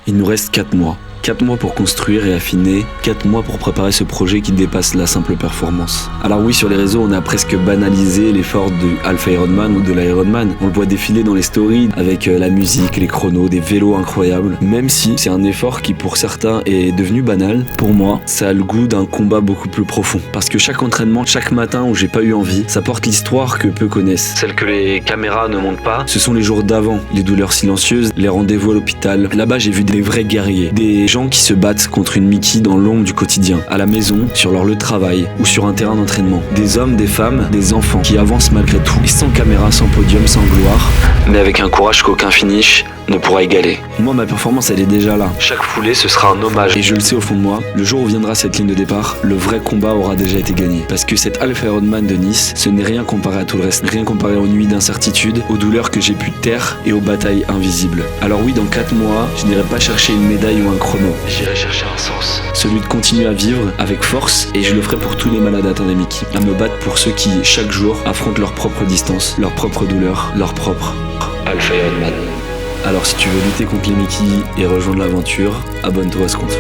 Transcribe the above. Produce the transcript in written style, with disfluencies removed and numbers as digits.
Il nous reste 4 mois. 4 mois pour construire et affiner, 4 mois pour préparer ce projet qui dépasse la simple performance. Alors oui, sur les réseaux, on a presque banalisé l'effort du Half Ironman ou de l'Ironman. On le voit défiler dans les stories avec la musique, les chronos, des vélos incroyables. Même si c'est un effort qui pour certains est devenu banal, pour moi, ça a le goût d'un combat beaucoup plus profond. Parce que chaque entraînement, chaque matin où j'ai pas eu envie, ça porte l'histoire que peu connaissent. Celle que les caméras ne montrent pas, ce sont les jours d'avant, les douleurs silencieuses, les rendez-vous à l'hôpital. Là-bas, j'ai vu des vrais guerriers, des gens qui se battent contre une Mickey dans l'ombre du quotidien, à la maison, sur leur lieu de travail ou sur un terrain d'entraînement. Des hommes, des femmes, des enfants qui avancent malgré tout, et sans caméra, sans podium, sans gloire, mais avec un courage qu'aucun finish ne pourra égaler. Moi, ma performance, elle est déjà là. Chaque foulée, ce sera un hommage. Et je le sais au fond de moi, le jour où viendra cette ligne de départ, le vrai combat aura déjà été gagné. Parce que cet Half Ironman de Nice, ce n'est rien comparé à tout le reste. Rien comparé aux nuits d'incertitude, aux douleurs que j'ai pu taire et aux batailles invisibles. Alors oui, dans 4 mois, je n'irai pas chercher une médaille ou un chrono. J'irai chercher un sens. Celui de continuer à vivre avec force, et je le ferai pour tous les malades atteints des Mickey. À me battre pour ceux qui, chaque jour, affrontent leur propre distance, leur propre douleur, leur propre Half Ironman. Alors si tu veux lutter contre les Mickey et rejoindre l'aventure, abonne-toi à ce compte.